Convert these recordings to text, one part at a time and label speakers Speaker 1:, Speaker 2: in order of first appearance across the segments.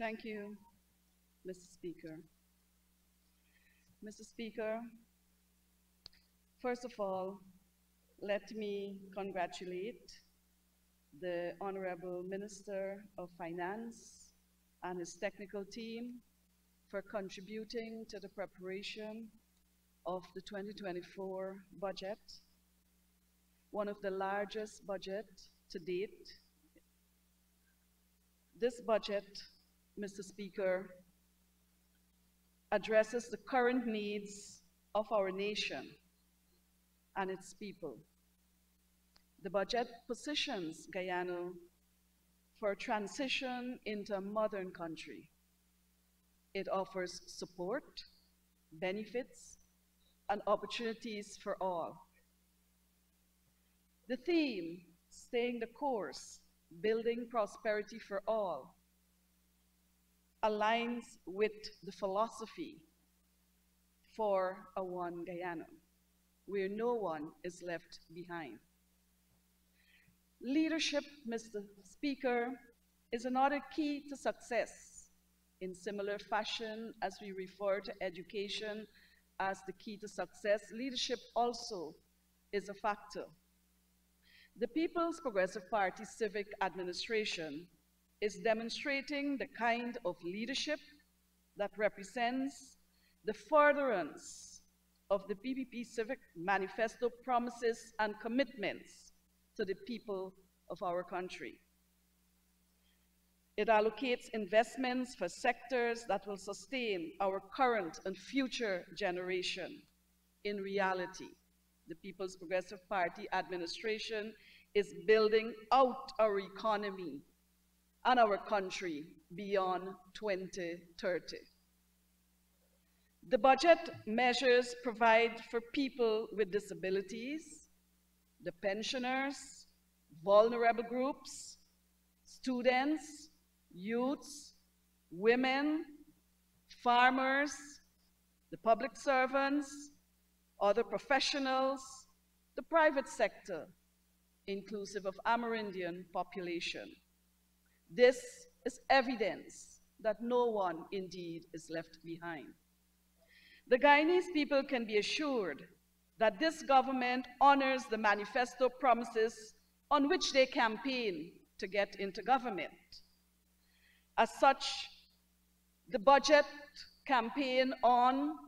Speaker 1: Thank you, Mr. Speaker. Mr. Speaker, first of all, let me congratulate the Honorable Minister of Finance and his technical team for contributing to the preparation of the 2024 budget, one of the largest budgets to date. This budget, Mr. Speaker, addresses the current needs of our nation and its people. The budget positions Guyana for transition into a modern country. It offers support, benefits, and opportunities for all. The theme, staying the course, building prosperity for all, aligns with the philosophy for a One Guyana, where no one is left behind. Leadership, Mr. Speaker, is another key to success. In similar fashion as we refer to education as the key to success, leadership also is a factor. The People's Progressive Party Civic Administration is demonstrating the kind of leadership that represents the furtherance of the PPP Civic Manifesto promises and commitments to the people of our country. It allocates investments for sectors that will sustain our current and future generation. In reality, the People's Progressive Party administration is building out our economy and our country beyond 2030. The budget measures provide for people with disabilities, the pensioners, vulnerable groups, students, youths, women, farmers, the public servants, other professionals, the private sector, inclusive of Amerindian population. This is evidence that no one indeed is left behind. The Guyanese people can be assured that this government honors the manifesto promises on which they campaign to get into government. As such, the budget campaign on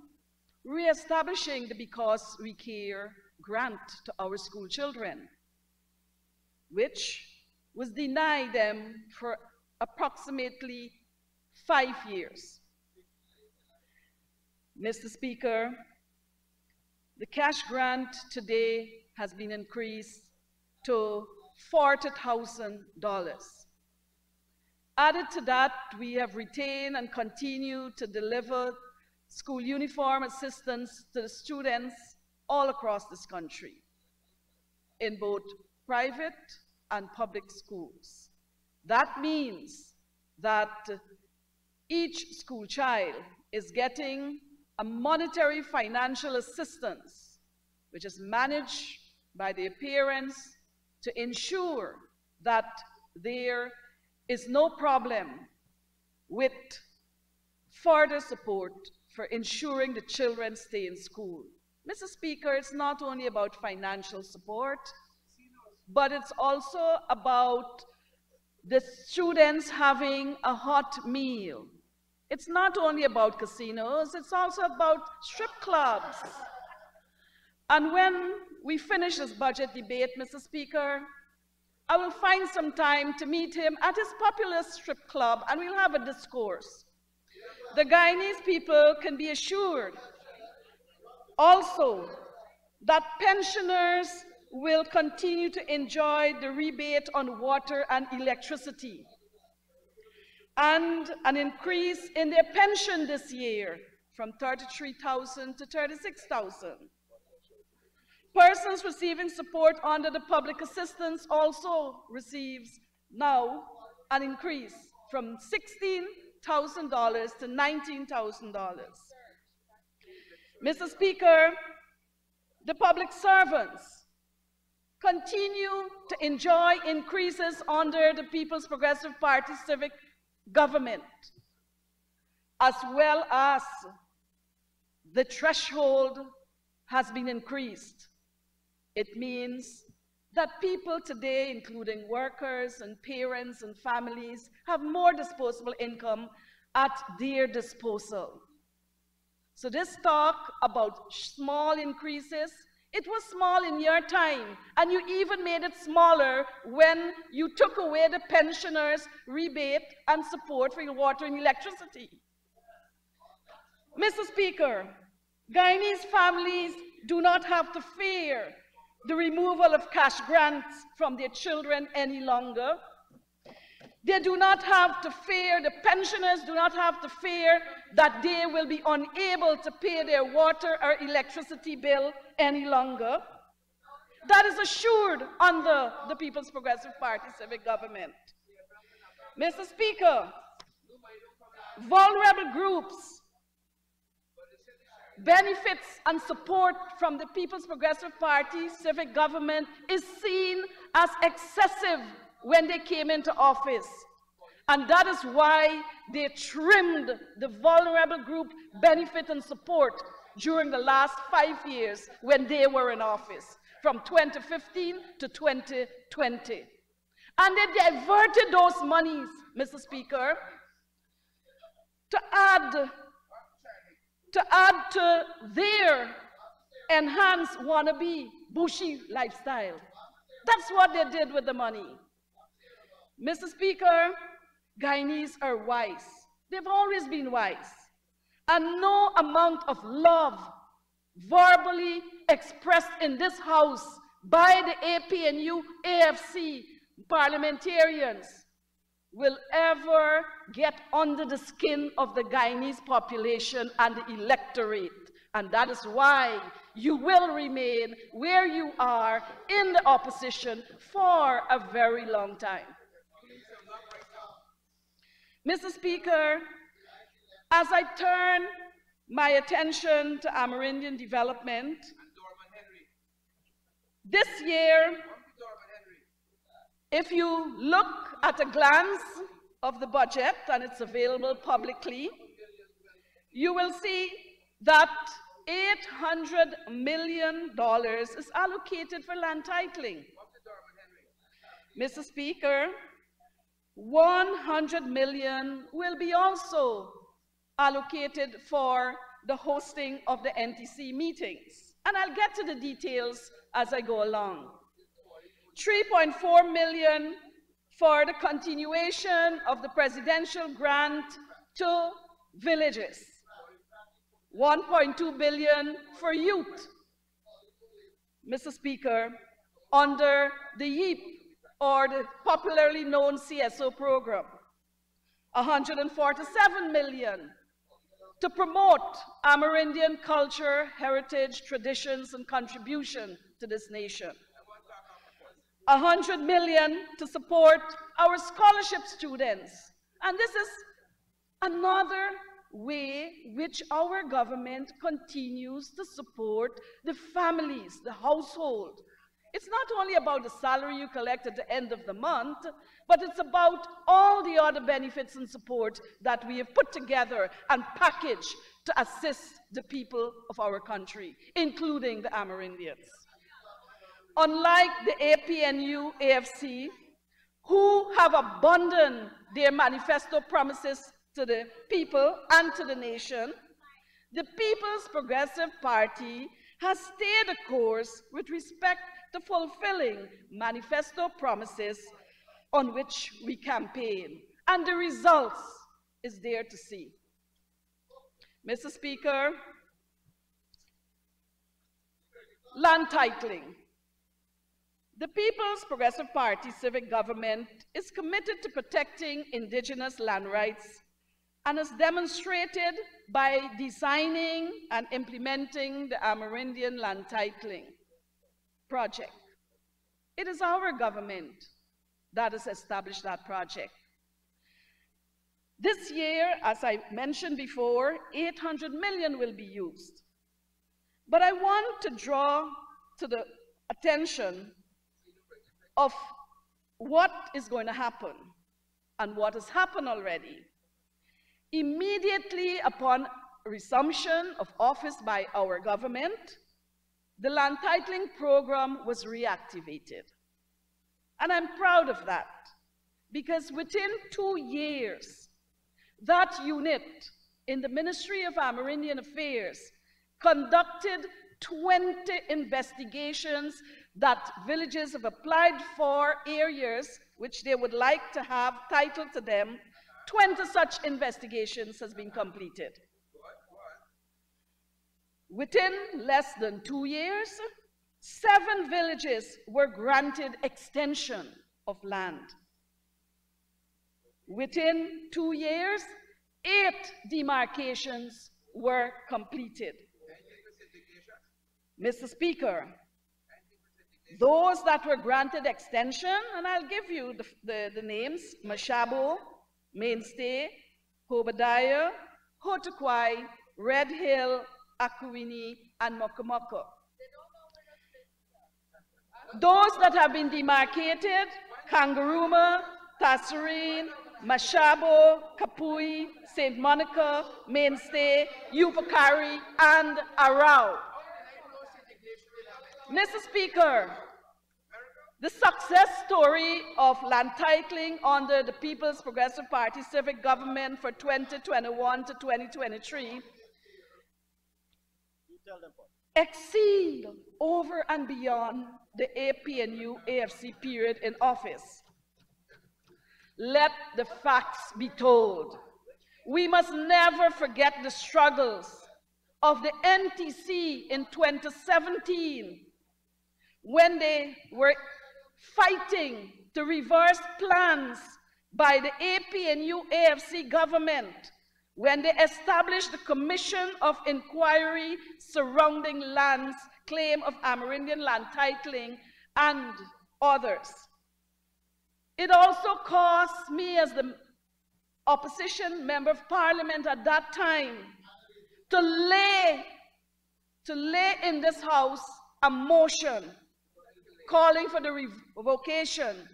Speaker 1: re-establishing the Because We Care grant to our school children, which was denied them for approximately 5 years. Mr. Speaker, the cash grant today has been increased to $40,000. Added to that, we have retained and continue to deliver school uniform assistance to the students all across this country, in both private and public schools. That means that each school child is getting a monetary financial assistance, which is managed by their parents to ensure that there is no problem with further support for ensuring the children stay in school. Mr. Speaker, it's not only about financial support, but it's also about the students having a hot meal. It's not only about casinos, it's also about strip clubs. And when we finish this budget debate, Mr. Speaker, I will find some time to meet him at his popular strip club and we'll have a discourse. The Guyanese people can be assured also that pensioners will continue to enjoy the rebate on water and electricity, and an increase in their pension this year from $33,000 to $36,000. Persons receiving support under the public assistance also receives now an increase from $16,000 to $19,000. Mr. Speaker, the public servants continue to enjoy increases under the People's Progressive Party civic government. as well as the threshold has been increased. It means that people today, including workers and parents and families, have more disposable income at their disposal. So this talk about small increases, it was small in your time, and you even made it smaller when you took away the pensioners' rebate and support for your water and electricity. Mr. Speaker, Guyanese families do not have to fear the removal of cash grants from their children any longer. They do not have to fear, the pensioners do not have to fear that they will be unable to pay their water or electricity bill any longer. That is assured under the People's Progressive Party civic government. Mr. Speaker, vulnerable groups, benefits and support from the People's Progressive Party civic government is seen as excessive when they came into office. And that is why they trimmed the vulnerable group benefit and support during the last 5 years when they were in office, from 2015 to 2020. And they diverted those monies, Mr. Speaker, to add to their enhanced wannabe bushy lifestyle. That's what they did with the money. Mr. Speaker, Guyanese are wise. They've always been wise. And no amount of love verbally expressed in this House by the APNU, AFC parliamentarians will ever get under the skin of the Guyanese population and the electorate. And that is why you will remain where you are in the opposition for a very long time. Mr. Speaker, as I turn my attention to Amerindian development, this year, if you look at a glance of the budget, and it's available publicly, you will see that $800 million is allocated for land titling. Mr. Speaker, $100 million will be also allocated for the hosting of the NTC meetings. And I'll get to the details as I go along. $3.4 million for the continuation of the presidential grant to villages. $1.2 billion for youth. Mr. Speaker, under the YEEP, or the popularly known CSO program. $147 million to promote Amerindian culture, heritage, traditions, and contribution to this nation. $100 million to support our scholarship students. And this is another way which our government continues to support the families, the household. It's not only about the salary you collect at the end of the month, but it's about all the other benefits and support that we have put together and packaged to assist the people of our country, including the Amerindians. Unlike the APNU, AFC, who have abandoned their manifesto promises to the people and to the nation, the People's Progressive Party has stayed the course with respect to fulfilling manifesto promises on which we campaign. And the results is there to see. Mr. Speaker, land titling. The People's Progressive Party civic government is committed to protecting indigenous land rights and is demonstrated by designing and implementing the Amerindian land titling project. It is our government that has established that project. This year, as I mentioned before, $800 million will be used. But I want to draw to the attention of what is going to happen and what has happened already. Immediately upon resumption of office by our government, the land titling program was reactivated. And I'm proud of that, because within 2 years, that unit in the Ministry of Amerindian Affairs conducted 20 investigations that villages have applied for areas which they would like to have titled to them. 20 such investigations has been completed. Within less than 2 years, 7 villages were granted extension of land. Within 2 years, 8 demarcations were completed. Mr. Speaker, those that were granted extension, and I'll give you the names: Mashabo, Mainstay, Hobadiah, Hotukwai, Red Hill, Akuini, and Mokomoko. Those that have been demarcated: Kangaruma, Tasserine, Mashabo, Kapui, St. Monica, Mainstay, Upakari, and Arau. Mr. Speaker, the success story of land titling under the People's Progressive Party civic government for 2021 to 2023 exceed over and beyond the APNU-AFC period in office. Let the facts be told. We must never forget the struggles of the NTC in 2017, when they were fighting to reverse plans by the APNU-AFC government, when they established the Commission of Inquiry surrounding lands, claim of Amerindian land titling, and others. It also cost me, as the opposition member of parliament at that time, to lay in this house a motion calling for the revocation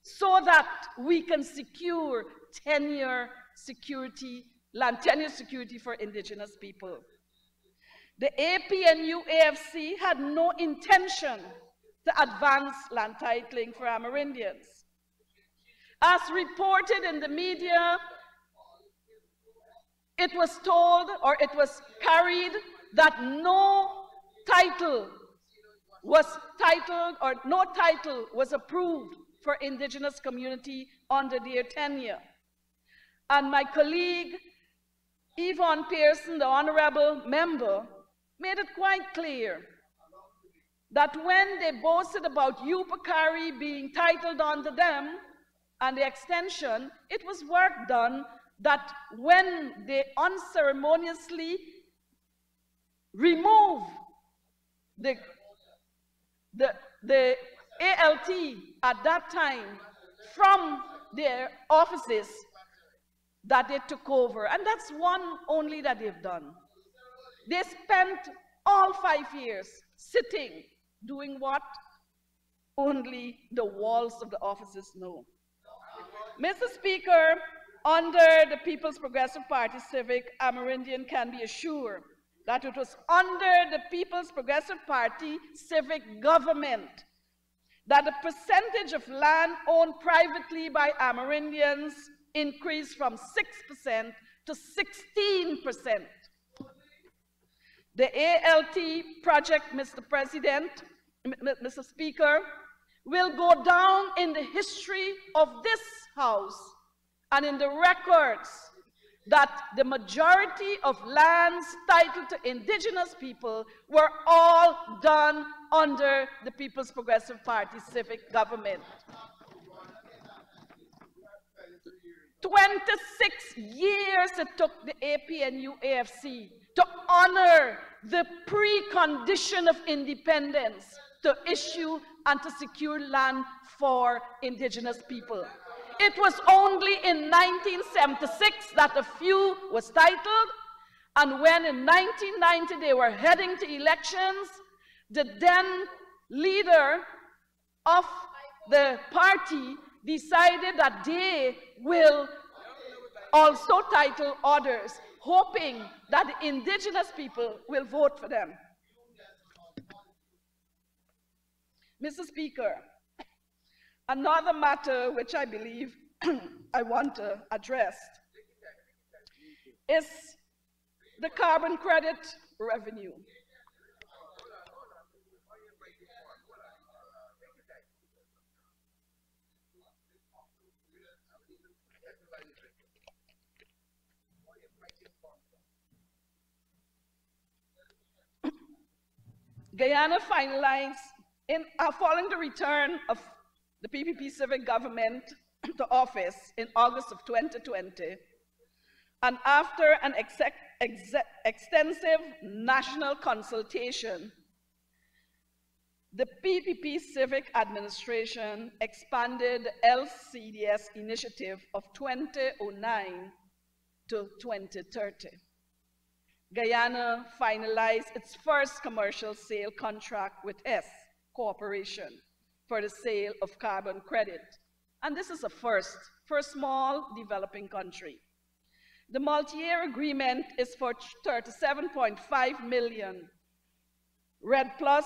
Speaker 1: so that we can secure tenure security, land tenure security for indigenous people. The APNU-AFC had no intention to advance land titling for Amerindians. As reported in the media, it was told, or it was carried, that no title was approved for indigenous community under their tenure. And my colleague, Yvonne Pearson, the honorable member, made it quite clear that when they boasted about Upakari being titled onto them and the extension, it was work done that when they unceremoniously remove the ALT at that time from their offices, that they took over. And that's one only that they've done. They spent all 5 years sitting, doing what? Only the walls of the offices know. Mr. Speaker, under the People's Progressive Party civic, Amerindian can be assured that it was under the People's Progressive Party civic government that the percentage of land owned privately by Amerindians increased from 6% to 16%. The ALT project, Mr. President, Mr. Speaker, will go down in the history of this House and in the records that the majority of lands titled to indigenous people were all done under the People's Progressive Party civic government. 26 years it took the APNU-AFC to honor the precondition of independence to issue and to secure land for indigenous people. It was only in 1976 that a few was titled, and when in 1990 they were heading to elections, the then leader of the party decided that they will also title orders, hoping that the indigenous people will vote for them. Mr. Speaker, another matter which I believe I want to address is the carbon credit revenue. Guyana finalized, following the return of the PPP civic government to office in August of 2020, and after an extensive national consultation, the PPP civic administration expanded the LCDS initiative of 2009 to 2030. Guyana finalized its first commercial sale contract with S Corporation for the sale of carbon credit. And this is a first for a small developing country. The multi-year agreement is for 37.5 million RED Plus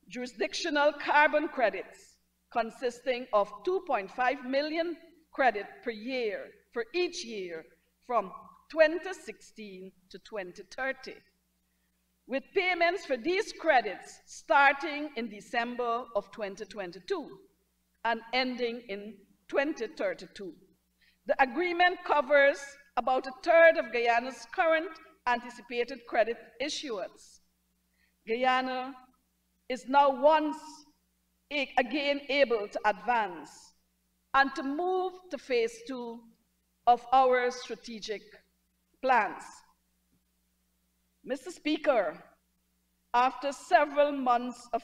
Speaker 1: jurisdictional carbon credits, consisting of 2.5 million credit per year for each year from 2016 to 2030, with payments for these credits starting in December of 2022 and ending in 2032. The agreement covers about a third of Guyana's current anticipated credit issuance. Guyana is now once again able to advance and to move to phase 2 of our strategic plans. Mr. Speaker, after several months of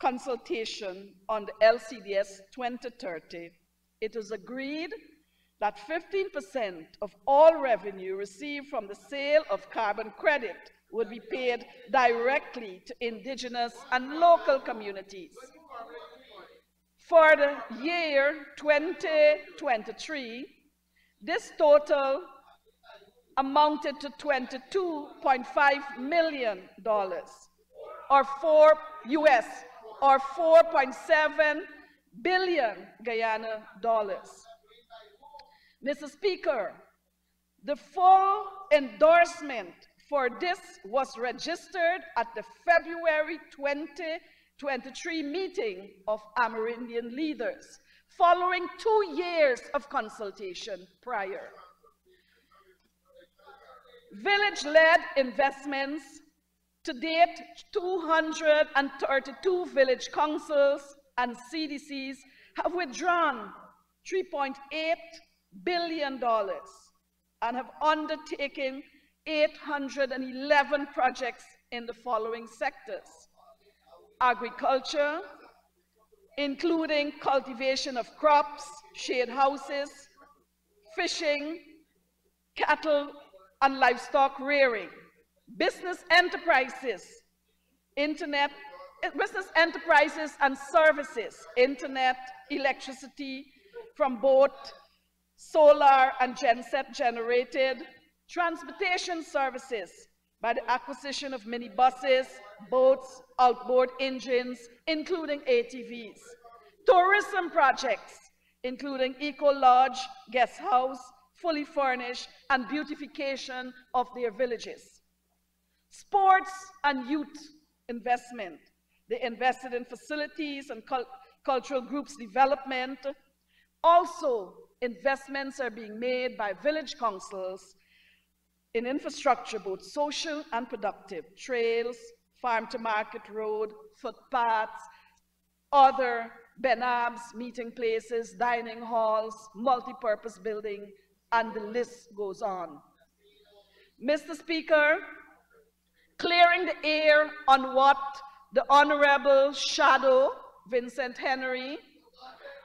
Speaker 1: consultation on the LCDS 2030, it was agreed that 15% of all revenue received from the sale of carbon credit would be paid directly to indigenous and local communities. For the year 2023, this total amounted to $22.5 million, or $4.7 billion Guyana dollars. Mr. Speaker, the full endorsement for this was registered at the February 2023 meeting of Amerindian leaders, following 2 years of consultation prior. Village-led investments, to date 232 village councils and CDCs have withdrawn $3.8 billion and have undertaken 811 projects in the following sectors: agriculture, including cultivation of crops, shade houses, fishing, cattle and livestock rearing, business enterprises and services, internet, electricity from both solar and genset generated, transportation services by the acquisition of minibuses, boats, outboard engines, including ATVs, tourism projects, including eco-lodge, guest house, fully furnished, and beautification of their villages. Sports and youth investment. They invested in facilities and cultural groups development. Also, investments are being made by village councils in infrastructure, both social and productive, trails, farm-to-market road, footpaths, other benabs, meeting places, dining halls, multi-purpose building, and the list goes on. Mr. Speaker, clearing the air on what the Honorable Shadow Vincent Henry,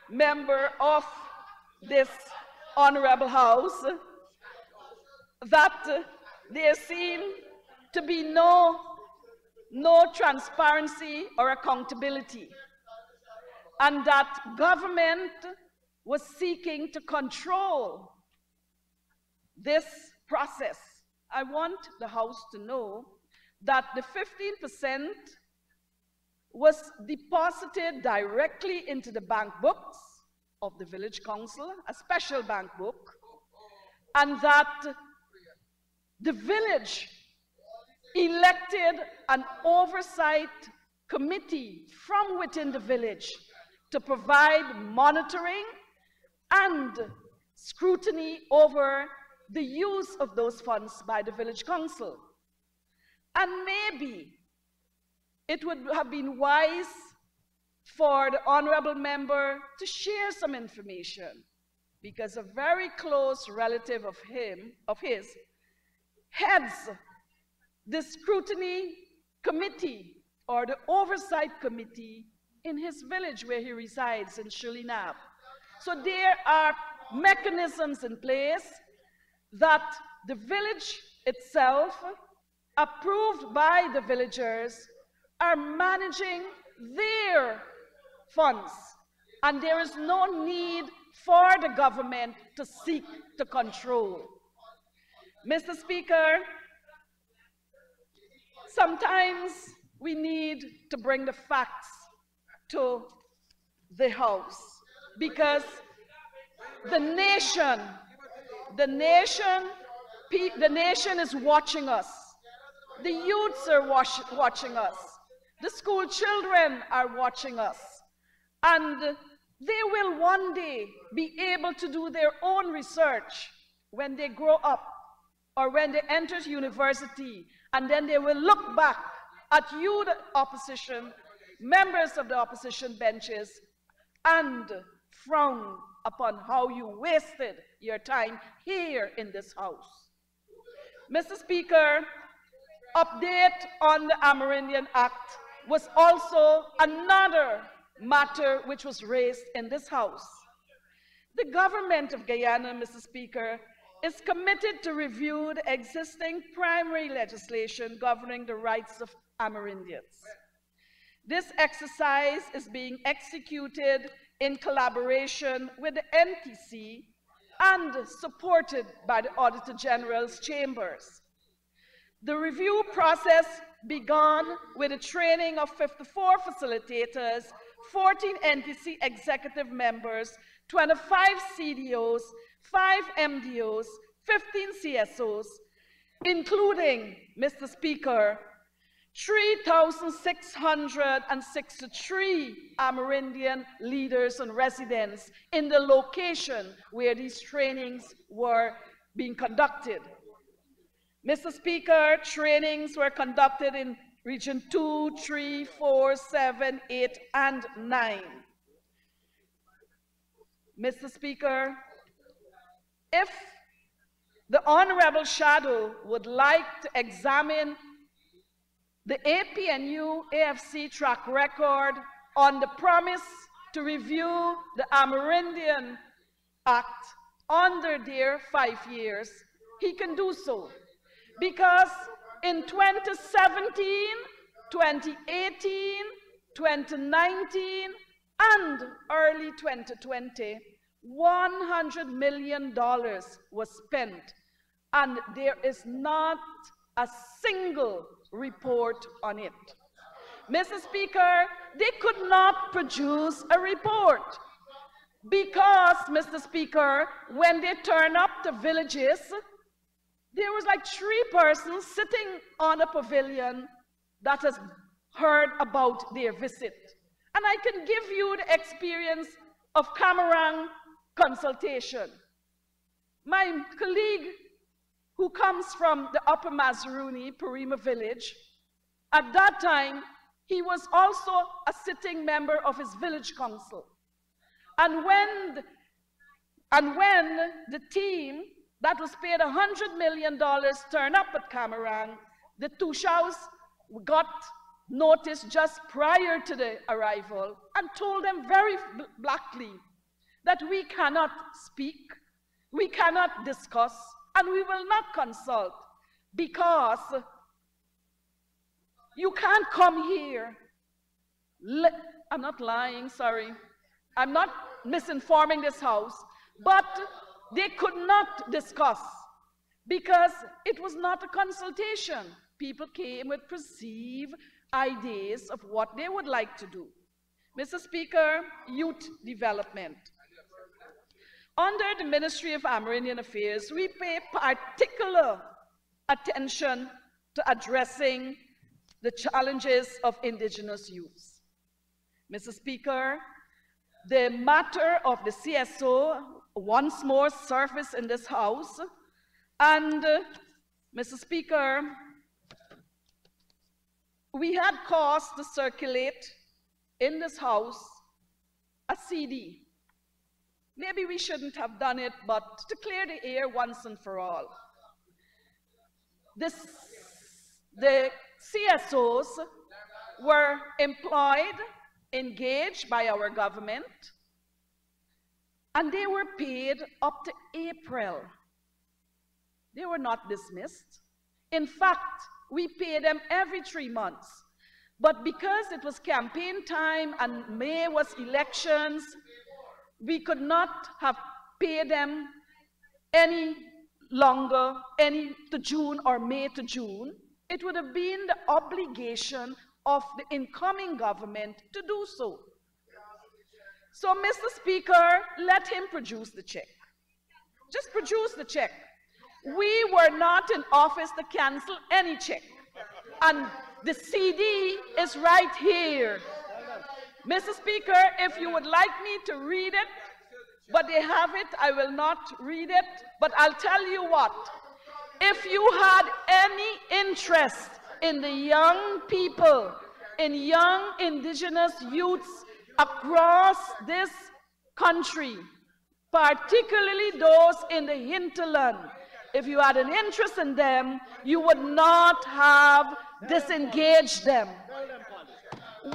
Speaker 1: member of this Honorable House, that there seem to be no transparency or accountability, and that government was seeking to control this process, I want the House to know that the 15% was deposited directly into the bank books of the village council, a special bank book, and that the village elected an oversight committee from within the village to provide monitoring and scrutiny over the use of those funds by the village council. And maybe it would have been wise for the honorable member to share some information, because a very close relative of his heads the scrutiny committee or the oversight committee in his village where he resides in Suriname. So there are mechanisms in place that the village itself, approved by the villagers, are managing their funds, and there is no need for the government to seek to control. Mr. Speaker, sometimes we need to bring the facts to the House, because the nation is watching us. The youths are watching us. The school children are watching us. And they will one day be able to do their own research when they grow up or when they enter university, and then they will look back at you, the opposition, members of the opposition benches, and frown upon how you wasted your time here in this House. Mr. Speaker, update on the Amerindian Act was also another matter which was raised in this House. The government of Guyana, Mr. Speaker, is committed to review the existing primary legislation governing the rights of Amerindians. This exercise is being executed in collaboration with the NTC and supported by the Auditor General's chambers. The review process began with the training of 54 facilitators, 14 NTC executive members, 25 CDOs, 5 MDOs, 15 CSOs, including, Mr. Speaker, 3,663 Amerindian leaders and residents in the location where these trainings were being conducted. Mr. Speaker, trainings were conducted in Region 2, 3, 4, 7, 8, and 9. Mr. Speaker, if the Honorable Shadow would like to examine the APNU AFC track record on the promise to review the Amerindian Act under their 5 years, he can do so. Because in 2017, 2018, 2019, and early 2020, $100 million was spent, and there is not a single report on it. Mr. Speaker, they could not produce a report because, Mr. Speaker, when they turn up to villages, there was like 3 persons sitting on a pavilion that has heard about their visit. And I can give you the experience of Camarang consultation. My colleague who comes from the Upper Mazaruni, Parima village, at that time, he was also a sitting member of his village council. And when the team that was paid $100 million turned up at Camarang, the Tushaus got notice just prior to the arrival and told them very blackly that we cannot speak, we cannot discuss, and we will not consult, because you can't come here. I'm not lying, sorry. I'm not misinforming this House, but they could not discuss. because it was not a consultation. People came with perceived ideas of what they would like to do. Mr. Speaker, youth development. Under the Ministry of Amerindian Affairs, we pay particular attention to addressing the challenges of indigenous youths. Mr. Speaker, the matter of the CSO once more surfaced in this House, and Mr. Speaker, we had cause to circulate in this House a CD. Maybe we shouldn't have done it, but to clear the air once and for all. The CSOs were employed, engaged by our government, and they were paid up to April. They were not dismissed. In fact, we paid them every 3 months. But because it was campaign time and May was elections, we could not have paid them any longer, to June or May to June. It would have been the obligation of the incoming government to do so. So, Mr. Speaker, let him produce the check. Just produce the check. We were not in office to cancel any check. And the CD is right here. Mr. Speaker, if you would like me to read it, but they have it, I will not read it. But I'll tell you what, if you had any interest in the young people, in young indigenous youths across this country, particularly those in the hinterland, if you had an interest in them, you would not have disengaged them.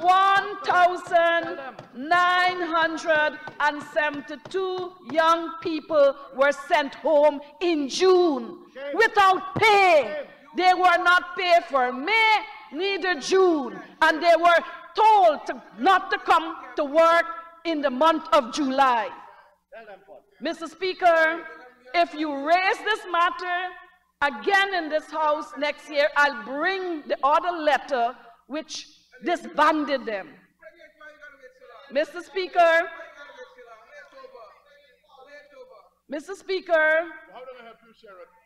Speaker 1: 1,972 young people were sent home in June without pay. They were not paid for May, neither June, and they were told not to come to work in the month of July. Mr. Speaker, if you raise this matter again in this House next year, I'll bring the other letter which disbanded them. Mr. Speaker,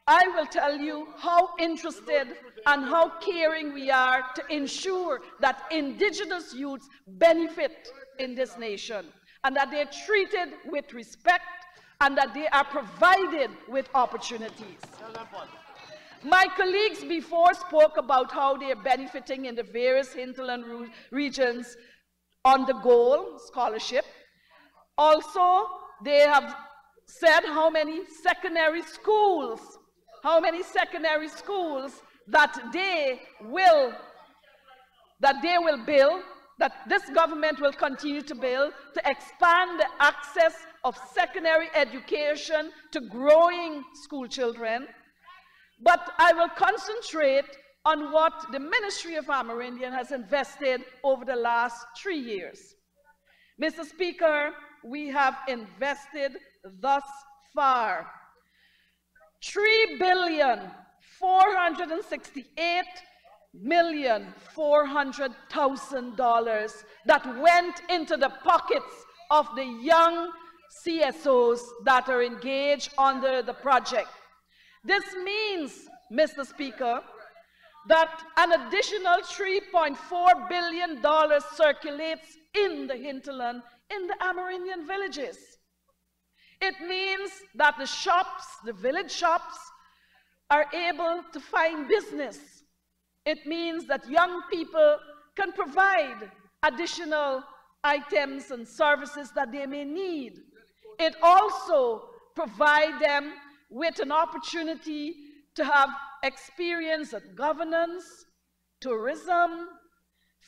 Speaker 1: I will tell you how interested and how caring we are to ensure that indigenous youths benefit in this nation, and that they're treated with respect, and that they are provided with opportunities. My colleagues before spoke about how they are benefiting in the various hinterland regions on the goal scholarship. Also, they have said how many secondary schools that they will build, that this government will continue to build, to expand the access of secondary education to growing school children. But I will concentrate on what the Ministry of Amerindian has invested over the last 3 years. Mr. Speaker, we have invested thus far $3,468,400,000 that went into the pockets of the young CSOs that are engaged under the project. This means, Mr. Speaker, that an additional $3.4 billion circulates in the hinterland, in the Amerindian villages. It means that the shops, the village shops, are able to find business. It means that young people can provide additional items and services that they may need. It also provides them with an opportunity to have experience at governance, tourism,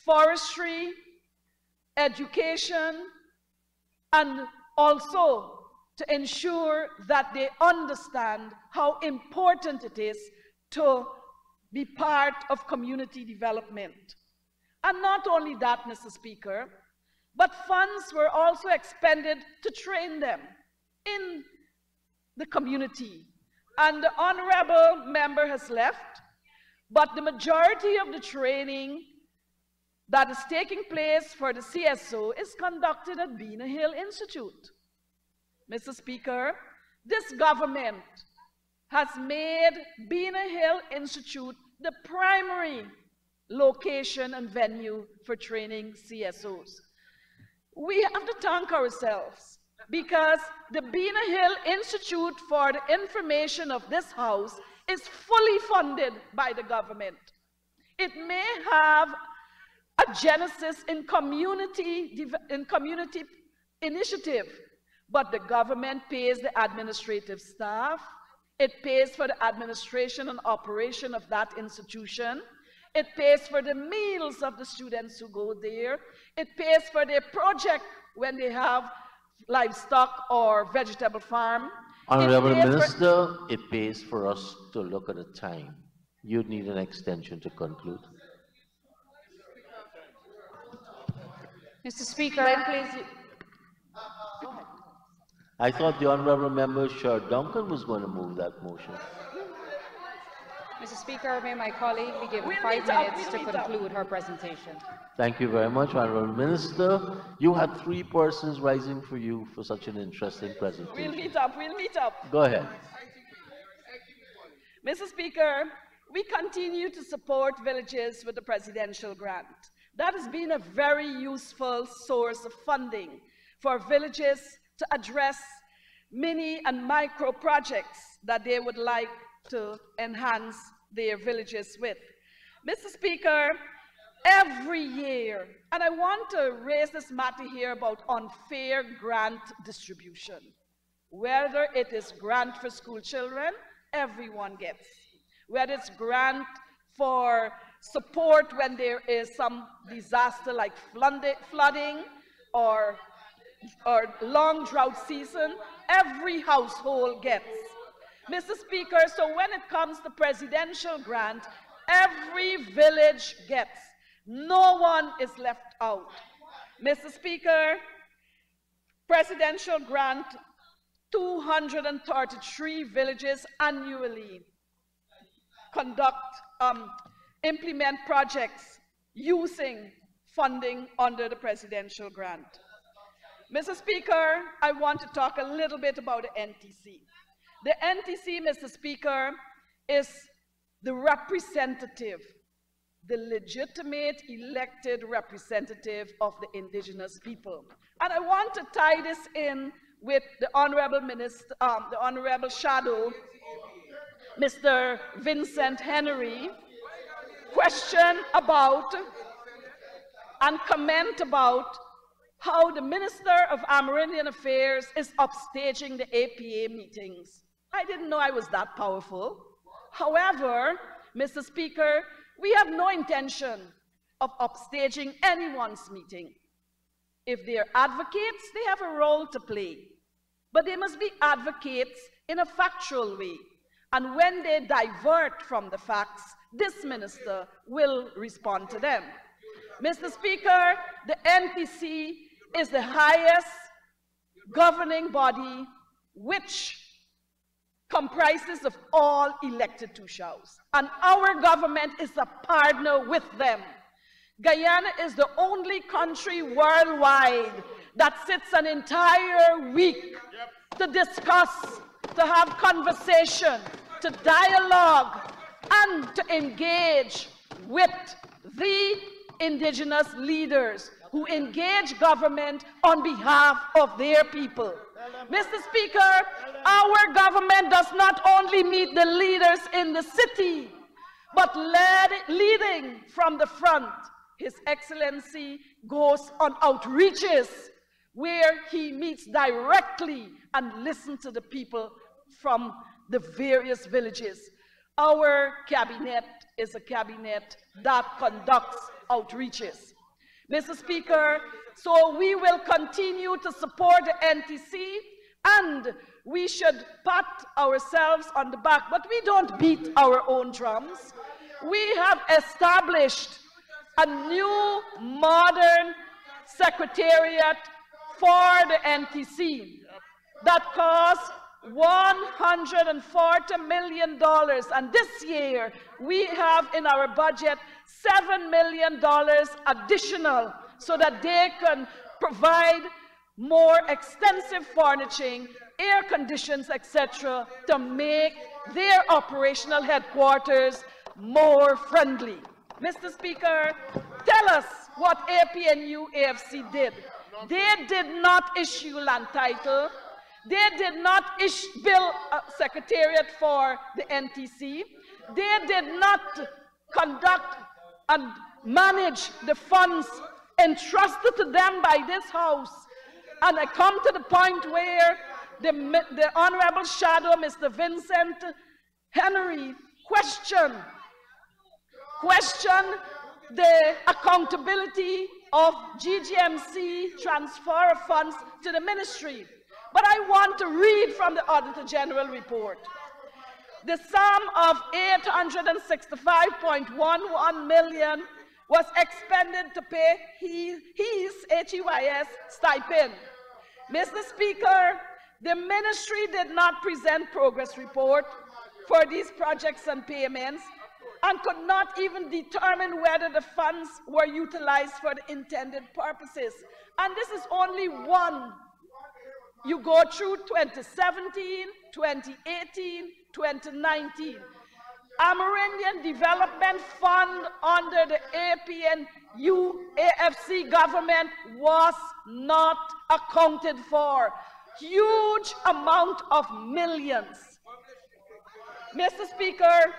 Speaker 1: forestry, education, and also to ensure that they understand how important it is to be part of community development. And not only that, Mr. Speaker, but funds were also expended to train them in the community and the honorable member has left, but the majority of the training that is taking place for the CSO is conducted at Beena Hill Institute. Mr. Speaker, this government has made Beena Hill Institute the primary location and venue for training CSOs. We have to thank ourselves because the Beena Hill Institute for the information of this House is fully funded by the government. It may have a genesis in community initiative, but the government pays the administrative staff, it pays for the administration and operation of that institution, it pays for the meals of the students who go there, it pays for their project when they have livestock or vegetable farm.
Speaker 2: Honorable Minister, it pays for us to look at the time. You'd need an extension to conclude.
Speaker 3: Mr. Speaker,
Speaker 2: I thought the Honorable Member Sher Duncan was going to move that motion.
Speaker 3: Mr. Speaker, may my colleague be given 5 minutes to conclude her presentation.
Speaker 2: Thank you very much, Honorable Minister. You had 3 persons rising for you for such an interesting presentation.
Speaker 1: We'll meet up.
Speaker 2: Go ahead.
Speaker 1: Mr. Speaker, we continue to support villages with the presidential grant. That has been a very useful source of funding for villages to address mini and micro projects that they would like to enhance their villages with. Mr. Speaker, every year, and I want to raise this matter here about unfair grant distribution. Whether it is grant for school children, everyone gets. Whether it's grant for support when there is some disaster like flooding or long drought season, every household gets. Mr. Speaker, so when it comes to presidential grant, every village gets. No one is left out. Mr. Speaker, presidential grant, 233 villages annually implement projects using funding under the presidential grant. Mr. Speaker, I want to talk a little bit about the NTC. The NTC, Mr. Speaker, is the representative, the legitimate elected representative of the indigenous people. And I want to tie this in with the Honorable Minister, the Honorable Shadow, Mr. Vincent Henry, question about and comment about how the Minister of Amerindian Affairs is upstaging the APA meetings. I didn't know I was that powerful. However, Mr. Speaker, we have no intention of upstaging anyone's meeting. If they're advocates, they have a role to play. But they must be advocates in a factual way. And when they divert from the facts, this minister will respond to them. Mr. Speaker, the NTC is the highest governing body which comprises of all elected officials. And our government is a partner with them. Guyana is the only country worldwide that sits an entire week to discuss, to have conversation, to dialogue, and to engage with the indigenous leaders who engage government on behalf of their people. Mr. Speaker, our government does not only meet the leaders in the city, but leading from the front. His Excellency goes on outreaches where he meets directly and listens to the people from the various villages. Our cabinet is a cabinet that conducts outreaches. Mr. Speaker, so we will continue to support the NTC, and we should pat ourselves on the back, but we don't beat our own drums. We have established a new modern secretariat for the NTC that costs $140 million. And this year, we have in our budget $7 million additional so that they can provide more extensive furnishing, air conditions, etc., to make their operational headquarters more friendly. Mr. Speaker, tell us what APNU AFC did. They did not issue land title. They did not build a secretariat for the NTC. They did not conduct and manage the funds entrusted to them by this House. And I come to the point where the Honorable Shadow, Mr. Vincent Henry, question the accountability of GGMC transfer of funds to the ministry. But I want to read from the Auditor General report. The sum of $865.11 million was expended to pay his HEYS stipend. Mr. Speaker, the ministry did not present progress report for these projects and payments and could not even determine whether the funds were utilized for the intended purposes. And this is only one. You go through 2017, 2018, 2019. Amerindian Development Fund under the APNU AFC government was not accounted for. Huge amount of millions. Mr. Speaker,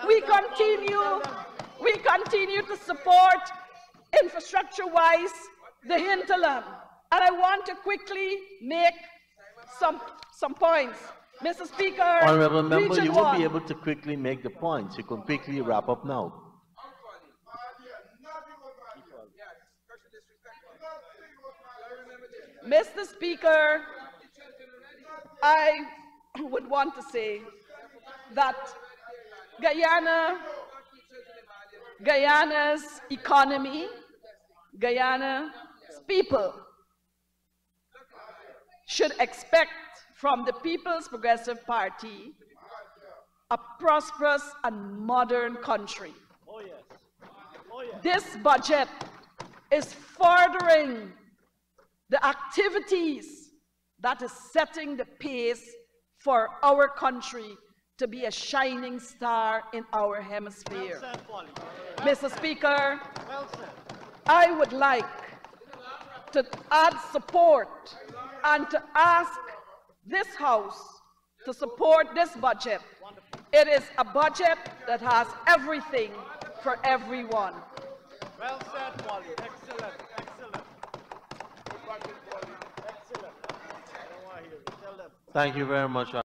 Speaker 1: we continue to support infrastructure-wise the hinterland. And I want to quickly make some points. Mr. Speaker,
Speaker 2: Honorable Member,
Speaker 1: Region
Speaker 2: you won't
Speaker 1: 1.
Speaker 2: be able to quickly make the points. You can quickly wrap up now.
Speaker 1: Mr. Speaker, I would want to say that Guyana's economy, Guyana's people should expect from the People's Progressive Party a prosperous and modern country.
Speaker 4: Oh yes. Oh yes.
Speaker 1: This budget is furthering the activities that is setting the pace for our country to be a shining star in our hemisphere.
Speaker 4: Well said, Pauline.
Speaker 1: Mr. Speaker,
Speaker 4: Well said.
Speaker 1: I would like to add support and to ask this House to support this budget. It is a budget that has everything for everyone.
Speaker 4: Well said, Pauline. Excellent. Excellent. Excellent. I don't want to hear it. Tell them.
Speaker 2: Thank you very much.